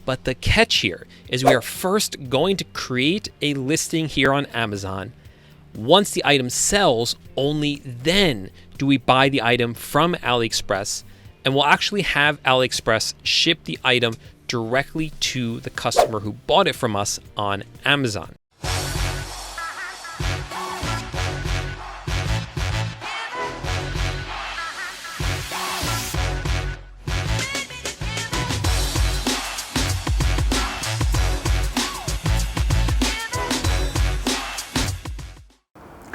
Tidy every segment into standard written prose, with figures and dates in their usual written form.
But the catch here is we are first going to create a listing here on Amazon. Once the item sells, only then do we buy the item from Aliexpress, and we'll actually have Aliexpress ship the item directly to the customer who bought it from us on Amazon.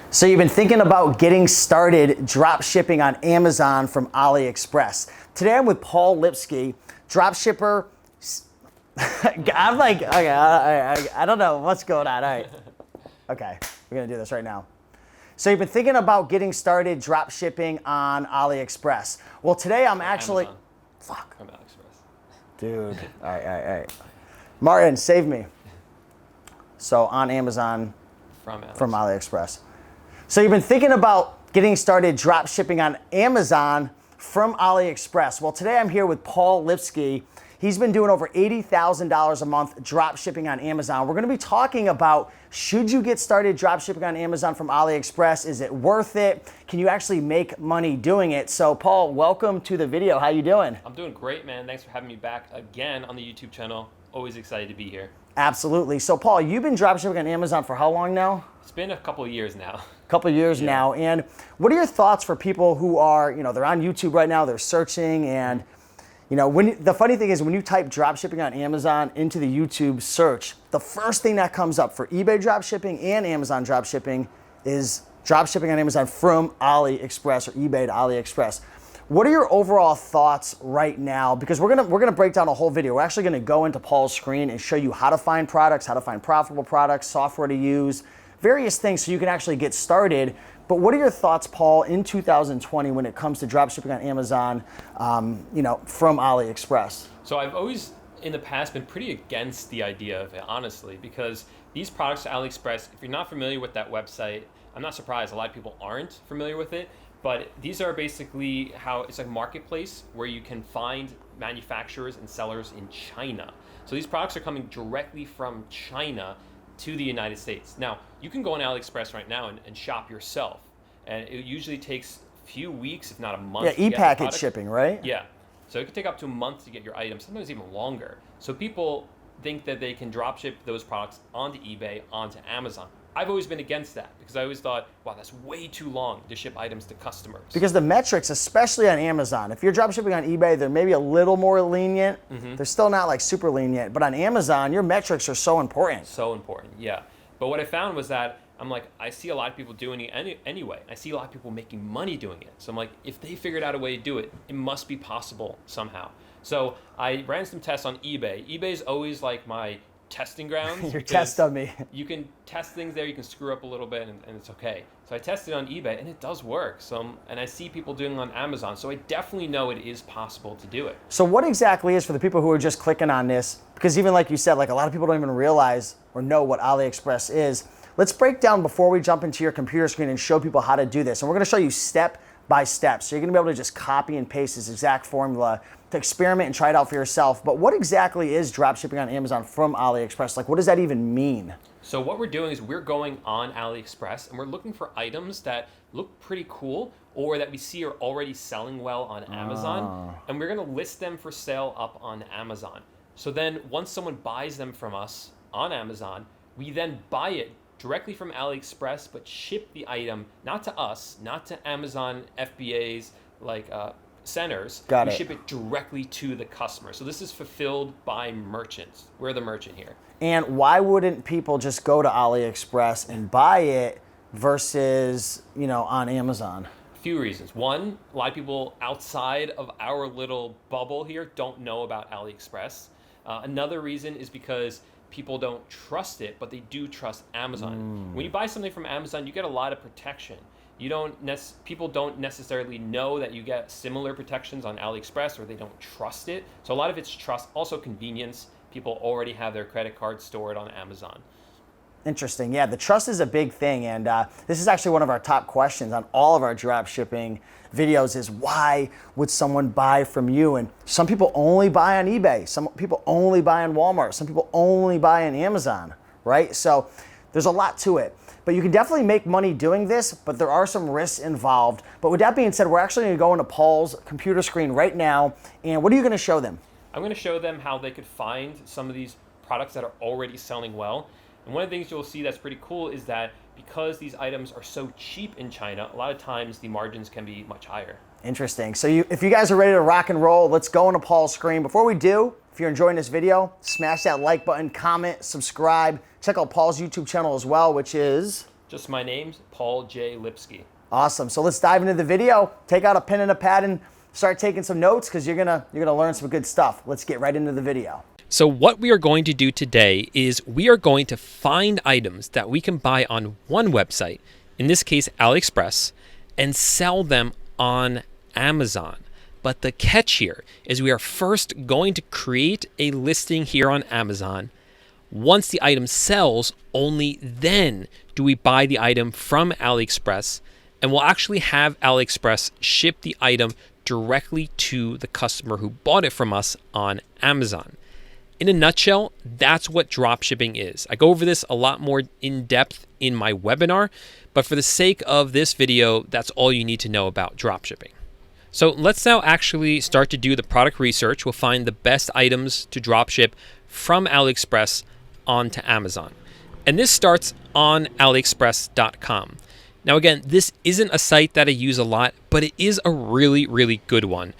So you've been thinking about getting started drop shipping on Amazon from Aliexpress. Today I'm with Paul Lipsky, drop shipper. I'm like, okay, I don't know what's going on. All right. Okay, we're gonna do this right now. So you've been thinking about getting started drop shipping on Aliexpress. Well, today I'm actually, Amazon. fuck. From Aliexpress. Dude, all right. Martin, save me. So on Amazon from Aliexpress. So you've been thinking about getting started drop shipping on Amazon from Aliexpress. Well, today I'm here with Paul Lipsky. He's been doing over $80,000 a month drop shipping on Amazon. We're gonna be talking about, should you get started drop shipping on Amazon from Aliexpress? Is it worth it? Can you actually make money doing it? So Paul, welcome to the video. How you doing? I'm doing great, man. Thanks for having me back again on the YouTube channel. Always excited to be here. Absolutely. So Paul, you've been drop shipping on Amazon for how long now? It's been a couple of years now. Couple years now. And what are your thoughts for people who are, they're on YouTube right now, they're searching, and the funny thing is when you type drop shipping on Amazon into the YouTube search, the first thing that comes up for eBay drop shipping and Amazon drop shipping is drop shipping on Amazon from Aliexpress or eBay to Aliexpress. What are your overall thoughts right now? Because we're gonna break down a whole video. We're actually gonna go into Paul's screen and show you how to find products, how to find profitable products, software to use, various things so you can actually get started. But what are your thoughts, Paul, in 2020 when it comes to drop shipping on Amazon, from Aliexpress? So I've always, in the past, been pretty against the idea of it, honestly, because these products to Aliexpress, if you're not familiar with that website, I'm not surprised a lot of people aren't familiar with it, but these are basically how it's like a marketplace where you can find manufacturers and sellers in China. So these products are coming directly from China to the United States. Now, you can go on AliExpress right now and shop yourself. And it usually takes a few weeks, if not a month. Yeah, e-package shipping, right? Yeah. So it could take up to a month to get your item, sometimes even longer. So people think that they can drop ship those products onto eBay, onto Amazon. I've always been against that because I always thought, wow, that's way too long to ship items to customers. Because the metrics, especially on Amazon, if you're drop shipping on eBay, they're maybe a little more lenient. They're still not like super lenient, but on Amazon, your metrics are so important. So important, yeah. But what I found was that I'm like, I see a lot of people doing it anyway. I see a lot of people making money doing it. So I'm like, if they figured out a way to do it, it must be possible somehow. So I ran some tests on eBay. eBay is always like my testing grounds. Your test dummy. You can test things there, you can screw up a little bit and it's okay. So I tested on eBay and it does work. And I see people doing it on Amazon. So I definitely know it is possible to do it. So what exactly is, for the people who are just clicking on this, because even like you said, like a lot of people don't even realize or know what Aliexpress is. Let's break down before we jump into your computer screen and show people how to do this. And we're gonna show you step by step. So you're gonna be able to just copy and paste this exact formula to experiment and try it out for yourself. But what exactly is dropshipping on Amazon from Aliexpress? Like, what does that even mean? So what we're doing is we're going on Aliexpress and we're looking for items that look pretty cool or that we see are already selling well on Amazon. And we're gonna list them for sale up on Amazon. So then once someone buys them from us on Amazon, we then buy it directly from Aliexpress, but ship the item not to us, not to Amazon FBAs, like centers. Got we it. ship it directly to the customer. So this is fulfilled by merchants. We're the merchant here. And why wouldn't people just go to Aliexpress and buy it versus, on Amazon? A few reasons. One, a lot of people outside of our little bubble here don't know about Aliexpress. Another reason is because people don't trust it, but they do trust Amazon. When you buy something from Amazon, you get a lot of protection. People don't necessarily know that you get similar protections on AliExpress, or they don't trust it. So a lot of it's trust, also convenience. People already have their credit card stored on Amazon. Interesting. Yeah, the trust is a big thing, and this is actually one of our top questions on all of our drop shipping videos is why would someone buy from you? And some people only buy on eBay, some people only buy on Walmart, some people only buy on Amazon, right? So there's a lot to it. But you can definitely make money doing this, but there are some risks involved. But with that being said, we're actually gonna go into Paul's computer screen right now, and what are you gonna show them? I'm gonna show them how they could find some of these products that are already selling well. And one of the things you'll see that's pretty cool is that because these items are so cheap in China, a lot of times the margins can be much higher. Interesting. So if you guys are ready to rock and roll, let's go into Paul's screen. Before we do, if you're enjoying this video, smash that like button, comment, subscribe. Check out Paul's YouTube channel as well, which is? Just my name's Paul J. Lipsky. Awesome. So let's dive into the video. Take out a pen and a pad and start taking some notes because you're gonna learn some good stuff. Let's get right into the video. So what we are going to do today is we are going to find items that we can buy on one website, in this case Aliexpress, and sell them on Amazon. But the catch here is we are first going to create a listing here on Amazon. Once the item sells, only then do we buy the item from Aliexpress, and we'll actually have Aliexpress ship the item directly to the customer who bought it from us on Amazon. In a nutshell, that's what dropshipping is. I go over this a lot more in depth in my webinar, but for the sake of this video, that's all you need to know about dropshipping. So let's now actually start to do the product research. We'll find the best items to dropship from Aliexpress onto Amazon. And this starts on aliexpress.com. Now again, this isn't a site that I use a lot, but it is a really, really good one.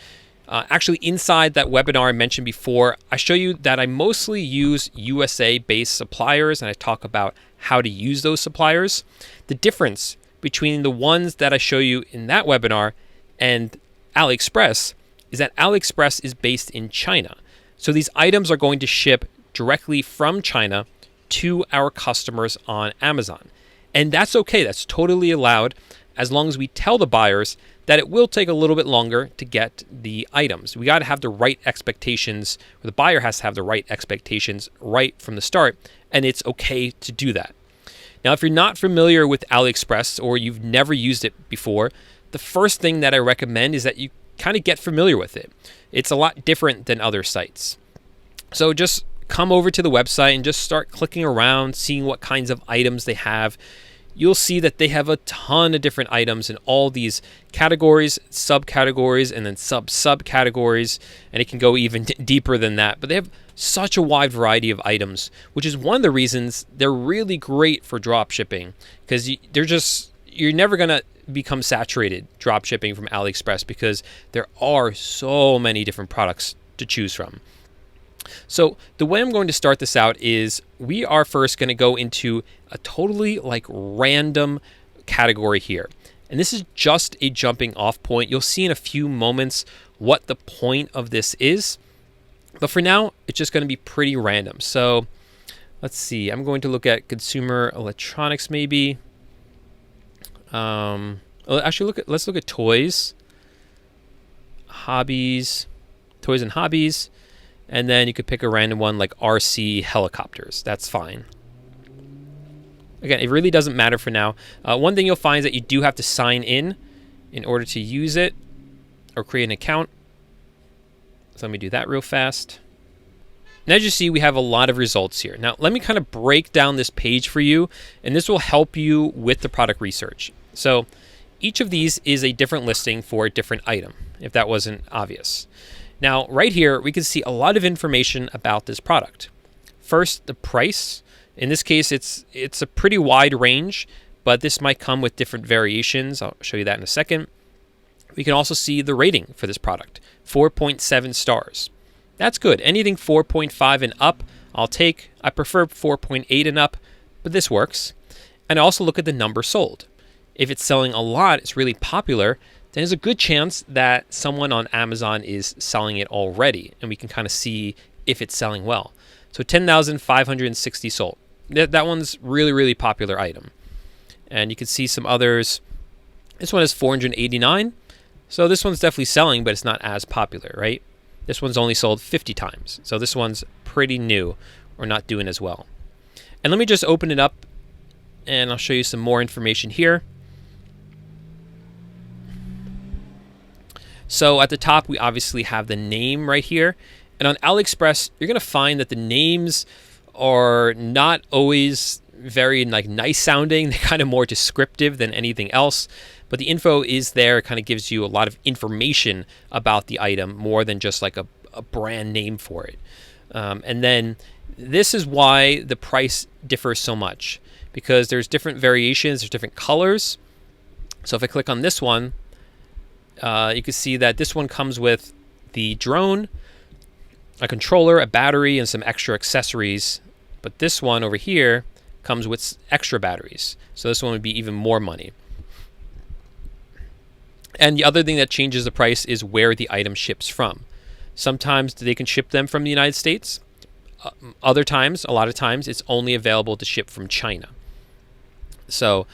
Actually, inside that webinar I mentioned before, I show you that I mostly use USA-based suppliers, and I talk about how to use those suppliers. The difference between the ones that I show you in that webinar and Aliexpress is that Aliexpress is based in China. So these items are going to ship directly from China to our customers on Amazon. And that's okay, that's totally allowed as long as we tell the buyers that it will take a little bit longer to get the items. We got to have the right expectations, or the buyer has to have the right expectations right from the start, and it's okay to do that. Now, if you're not familiar with Aliexpress or you've never used it before, the first thing that I recommend is that you kind of get familiar with it. It's a lot different than other sites. So just come over to the website and just start clicking around, seeing what kinds of items they have. You'll see that they have a ton of different items in all these categories, subcategories, and then subcategories, and it can go even deeper than that. But they have such a wide variety of items, which is one of the reasons they're really great for drop shipping, because you're never going to become saturated drop shipping from AliExpress because there are so many different products to choose from. So the way I'm going to start this out is we are first going to go into a totally random category here. And this is just a jumping off point. You'll see in a few moments what the point of this is. But for now, it's just going to be pretty random. So let's see. I'm going to look at consumer electronics maybe. Actually, let's look at toys. Hobbies. Toys and hobbies. And then you could pick a random one like RC helicopters. That's fine. Again, it really doesn't matter for now. One thing you'll find is that you do have to sign in order to use it or create an account. So let me do that real fast. And as you see, we have a lot of results here. Now, let me kind of break down this page for you, and this will help you with the product research. So each of these is a different listing for a different item, if that wasn't obvious. Now, right here, we can see a lot of information about this product. First, the price. In this case, it's a pretty wide range, but this might come with different variations. I'll show you that in a second. We can also see the rating for this product, 4.7 stars. That's good. Anything 4.5 and up, I'll take. I prefer 4.8 and up, but this works. And I also look at the number sold. If it's selling a lot, it's really popular, then there's a good chance that someone on Amazon is selling it already, and we can kind of see if it's selling well. So 10,560 sold. That one's really, really popular item. And you can see some others. This one is 489. So this one's definitely selling, but it's not as popular, right? This one's only sold 50 times. So this one's pretty new or not doing as well. And let me just open it up And I'll show you some more information here. So at the top, we obviously have the name right here. And on AliExpress, you're going to find that the names are not always very nice sounding. They're kind of more descriptive than anything else. But the info is there. It kind of gives you a lot of information about the item more than just like a brand name for it. And then this is why the price differs so much, because there's different variations, there's different colors. So if I click on this one, you can see that this one comes with the drone, a controller, a battery, and some extra accessories. But this one over here comes with extra batteries. So this one would be even more money. And the other thing that changes the price is where the item ships from. Sometimes they can ship them from the United States. Other times, a lot of times, it's only available to ship from China. So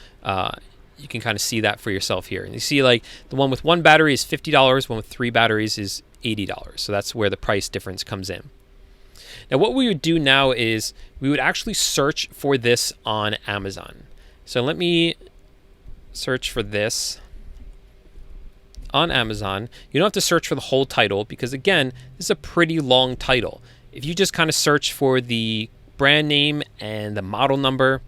you can kind of see that for yourself here. And you see like the one with one battery is $50, one with 3 batteries is $80. So that's where the price difference comes in. Now what we would do now is we would actually search for this on Amazon. So let me search for this on Amazon. You don't have to search for the whole title because again, this is a pretty long title. If you just kind of search for the brand name and the model number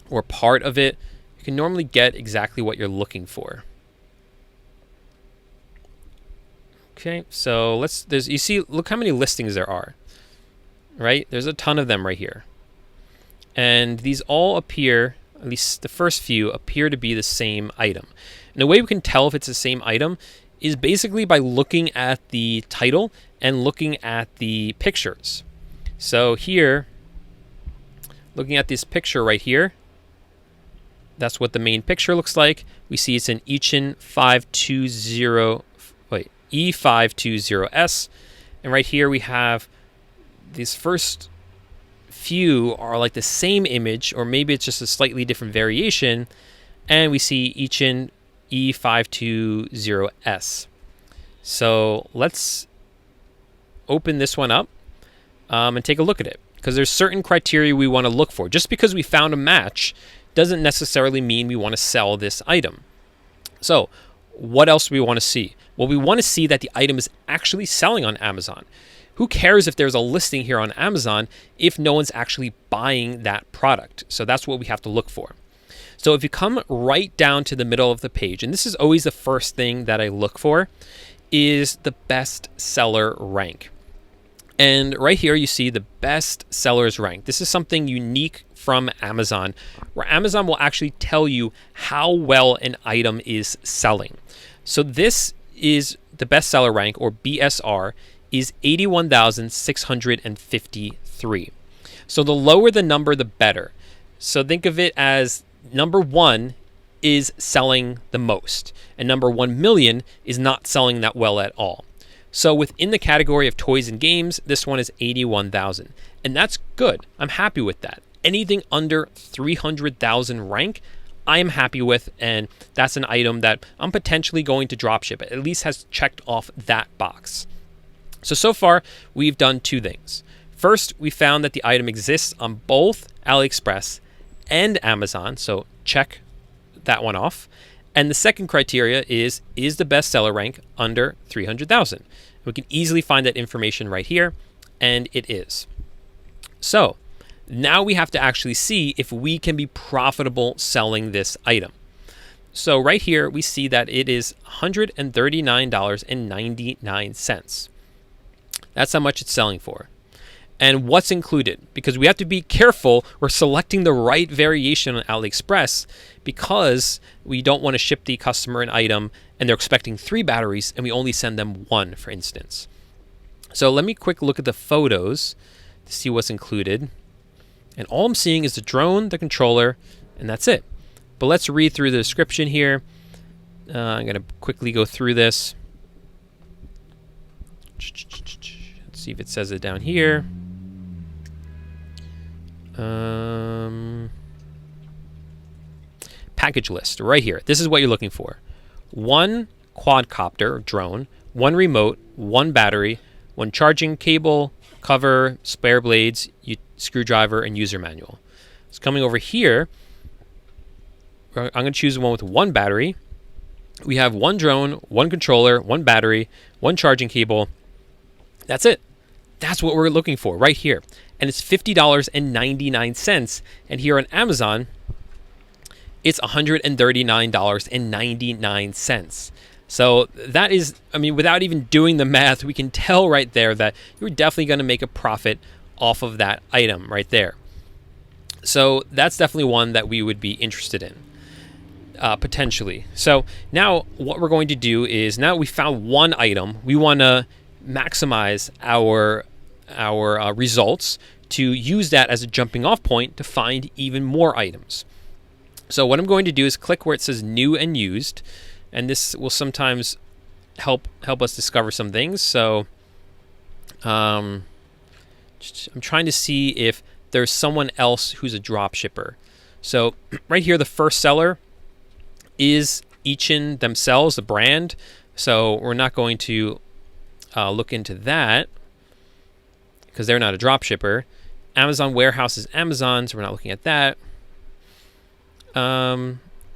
or part of it, you can normally get exactly what you're looking for. Okay, so you see, look how many listings there are, right? There's a ton of them right here. And these all appear, at least the first few, appear to be the same item. And the way we can tell if it's the same item is basically by looking at the title and looking at the pictures. So here, looking at this picture right here, that's what the main picture looks like. We see it's an E520S. And right here we have these first few are like the same image, or maybe it's just a slightly different variation. And we see Eichin E520S. So let's open this one up and take a look at it, because there's certain criteria we want to look for. Just because we found a match doesn't necessarily mean we want to sell this item. So what else do we want to see? Well, we want to see that the item is actually selling on Amazon. Who cares if there's a listing here on Amazon if no one's actually buying that product? So that's what we have to look for. So if you come right down to the middle of the page, and this is always the first thing that I look for, is the best seller rank. And right here you see the best sellers rank. This is something unique from Amazon, where Amazon will actually tell you how well an item is selling. So this is the best seller rank, or BSR, is 81,653. So the lower the number, the better. So think of it as number 1 is selling the most, and number 1 million is not selling that well at all. So within the category of toys and games, this one is 81,000, and that's good. I'm happy with that. Anything under 300,000 rank, I am happy with, and that's an item that I'm potentially going to dropship. It at least has checked off that box. So far, we've done 2 things. First, we found that the item exists on both AliExpress and Amazon, so check that one off. And the second criteria is the bestseller rank under 300,000? We can easily find that information right here, and it is. So now we have to actually see if we can be profitable selling this item. So right here, we see that it is $139.99. That's how much it's selling for. And what's included? Because we have to be careful. We're selecting the right variation on AliExpress, because we don't want to ship the customer an item and they're expecting 3 batteries and we only send them 1, for instance. So let me quick look at the photos to see what's included. And all I'm seeing is the drone, the controller, and that's it. But let's read through the description here. I'm going to quickly go through this. Let's see if it says it down here. Package list right here. This is what you're looking for. 1 quadcopter drone, 1 remote, 1 battery, 1 charging cable, cover, spare blades, screwdriver, and user manual. So coming over here, I'm going to choose one with one battery. We have one drone, one controller, one battery, one charging cable. That's it. That's what we're looking for right here. And it's $50.99. And here on Amazon, it's $139.99. So that is, I mean, without even doing the math, we can tell right there that you're definitely going to make a profit off of that item right there. So that's definitely one that we would be interested in, potentially. So now what we're going to do is, now we found one item, we want to maximize our results to use that as a jumping off point to find even more items. So what I'm going to do is click where it says new and used, and this will sometimes help us discover some things. So I'm trying to see if there's someone else who's a drop shipper. So right here, the first seller is Eachin themselves, the brand. So we're not going to look into that because they're not a drop shipper. Amazon Warehouse is Amazon, so we're not looking at that.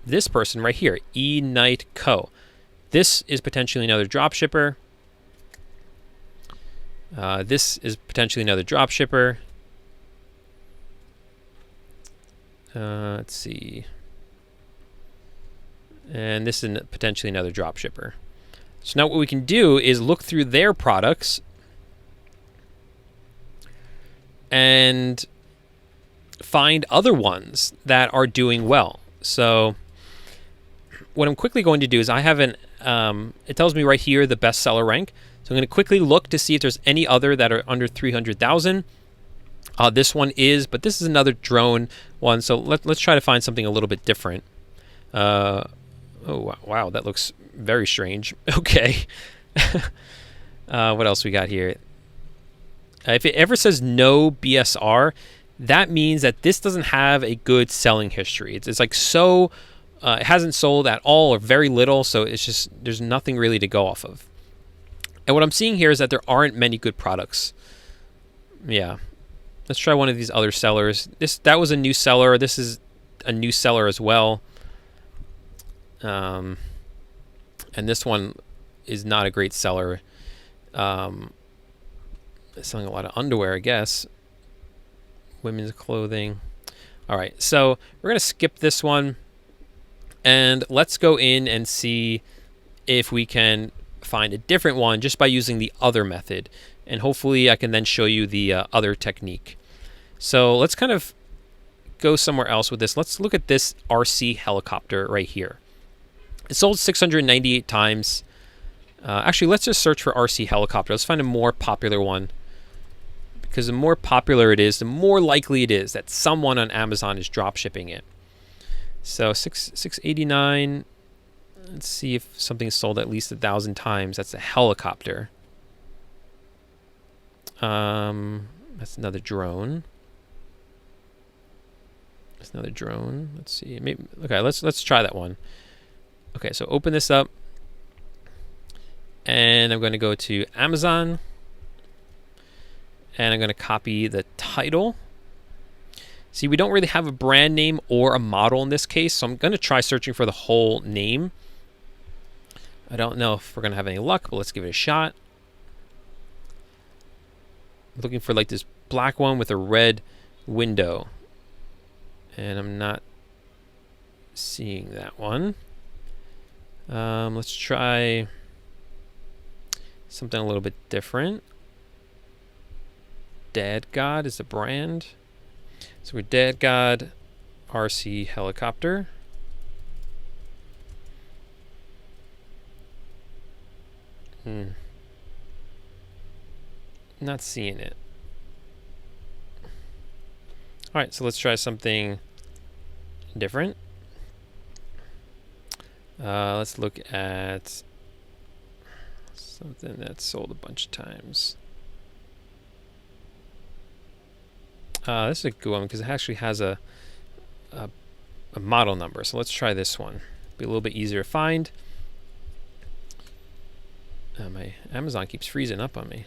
This person right here, E-Night Co. This is potentially another drop shipper. This is potentially another drop shipper. Let's see. And this is potentially another drop shipper. So now what we can do is look through their products and find other ones that are doing well. So what I'm quickly going to do is I have it tells me right here the bestseller rank. So I'm going to quickly look to see if there's any other that are under 300,000. This one is, but this is another drone one. So let's try to find something a little bit different. Oh, wow, that looks very strange. Okay. What else we got here? If it ever says no BSR, that means that this doesn't have a good selling history. It's like so, it hasn't sold at all or very little, so it's just, there's nothing really to go off of. And what I'm seeing here is that there aren't many good products. Yeah. Let's try one of these other sellers. That was a new seller. This is a new seller as well. And this one is not a great seller. It's selling a lot of underwear, I guess. Women's clothing. All right, so we're going to skip this one. And let's go in and see if we can find a different one just by using the other method. And hopefully I can then show you the other technique. So let's kind of go somewhere else with this. Let's look at this RC helicopter right here. It sold 698 times. Actually, let's just search for RC helicopter. Let's find a more popular one. Because the more popular it is, the more likely it is that someone on Amazon is drop shipping it. So 689. Let's see if something is sold at least 1,000 times. That's a helicopter. That's another drone. That's another drone. Let's see. Maybe, okay, let's try that one. Okay, so open this up. And I'm going to go to Amazon. And I'm going to copy the title. See, we don't really have a brand name or a model in this case, so I'm going to try searching for the whole name. I don't know if we're going to have any luck, but let's give it a shot. I'm looking for like this black one with a red window. And I'm not seeing that one. Let's try something a little bit different. Dad God is the brand. So we're Dad God RC helicopter. Not seeing it. All right, so let's try something different. Let's look at something that's sold a bunch of times. This is a good one because it actually has a model number. So let's try this one. Be a little bit easier to find. My Amazon keeps freezing up on me.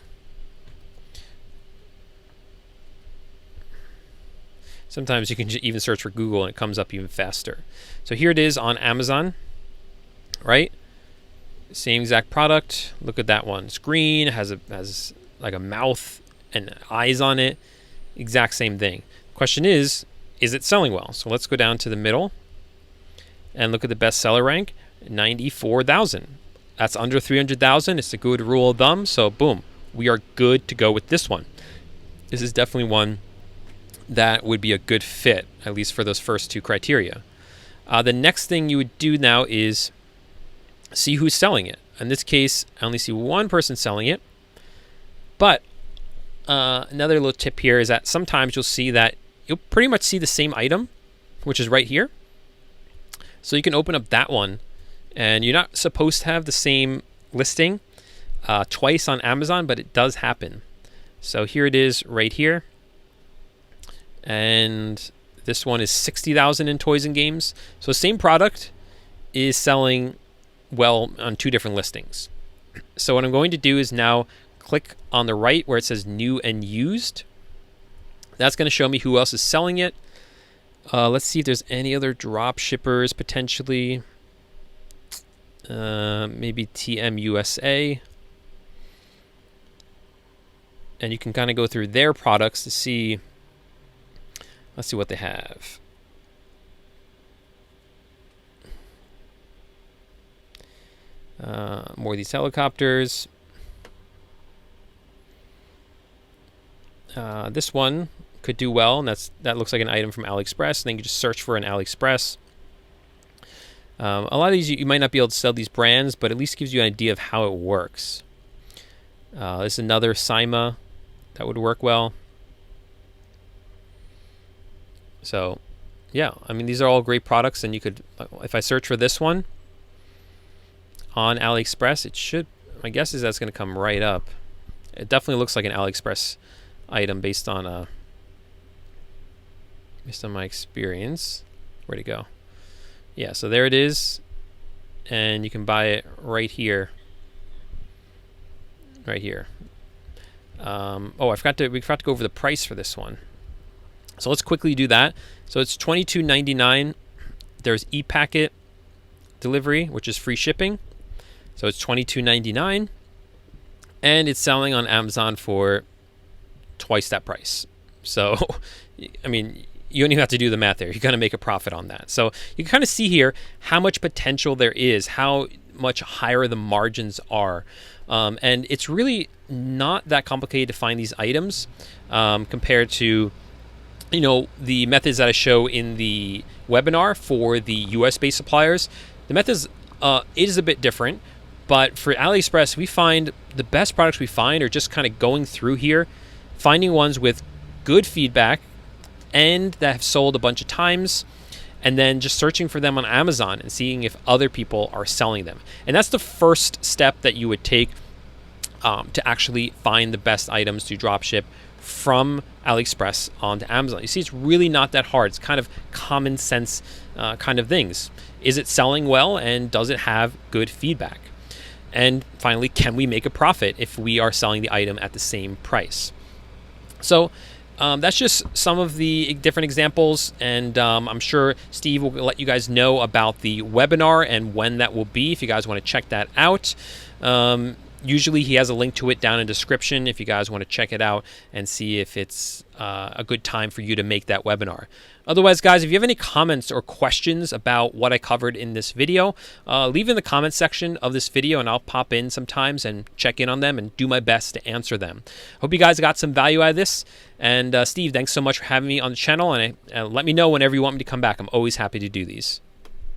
Sometimes you can even search for Google and it comes up even faster. So here it is on Amazon, right? Same exact product. Look at that one. It's green, has like a mouth and eyes on it. Exact same thing. Question is it selling well? So let's go down to the middle and look at the bestseller rank, 94,000. That's under 300,000. It's a good rule of thumb. So boom, we are good to go with this one. This is definitely one that would be a good fit, at least for those first two criteria. The next thing you would do now is see who's selling it. In this case, I only see one person selling it. But another little tip here is that sometimes you'll see that you'll pretty much see the same item, which is right here. So you can open up that one, and you're not supposed to have the same listing twice on Amazon, but it does happen. So here it is right here. And this one is 60,000 in toys and games. So same product is selling well on two different listings. So what I'm going to do is now click on the right where it says new and used. That's going to show me who else is selling it. Let's see if there's any other drop shippers potentially. Maybe TM USA. And you can kind of go through their products to see. Let's see what they have. More of these helicopters. This one could do well, and that looks like an item from Aliexpress. And then you just search for an Aliexpress. A lot of these you might not be able to sell these brands, but at least gives you an idea of how it works. This is another Sima that would work well. So, yeah, I mean, these are all great products, and you could, if I search for this one on Aliexpress, it should, my guess is that's going to come right up. It definitely looks like an Aliexpress item based on my experience. Where'd it go? Yeah, so there it is, and you can buy it right here. Right here. We forgot to go over the price for this one. So let's quickly do that. So it's $22.99. There's e-packet delivery, which is free shipping. So it's $22.99, and it's selling on Amazon for twice that price. So, I mean, you don't even have to do the math there. You're going to make a profit on that. So you can kind of see here how much potential there is, how much higher the margins are. And it's really not that complicated to find these items compared to, you know, the methods that I show in the webinar for the US-based suppliers. The methods is a bit different, but for AliExpress, we find the best products we find are just kind of going through here, finding ones with good feedback and that have sold a bunch of times, and then just searching for them on Amazon and seeing if other people are selling them. And that's the first step that you would take to actually find the best items to dropship from AliExpress onto Amazon. You see, it's really not that hard. It's kind of common sense kind of things. Is it selling well, and does it have good feedback? And finally, can we make a profit if we are selling the item at the same price? So that's just some of the different examples, and I'm sure Steve will let you guys know about the webinar and when that will be if you guys want to check that out. Usually he has a link to it down in the description if you guys want to check it out and see if it's a good time for you to make that webinar. Otherwise, guys, if you have any comments or questions about what I covered in this video, leave in the comment section of this video, and I'll pop in sometimes and check in on them and do my best to answer them. Hope you guys got some value out of this. And Steve, thanks so much for having me on the channel, and let me know whenever you want me to come back. I'm always happy to do these.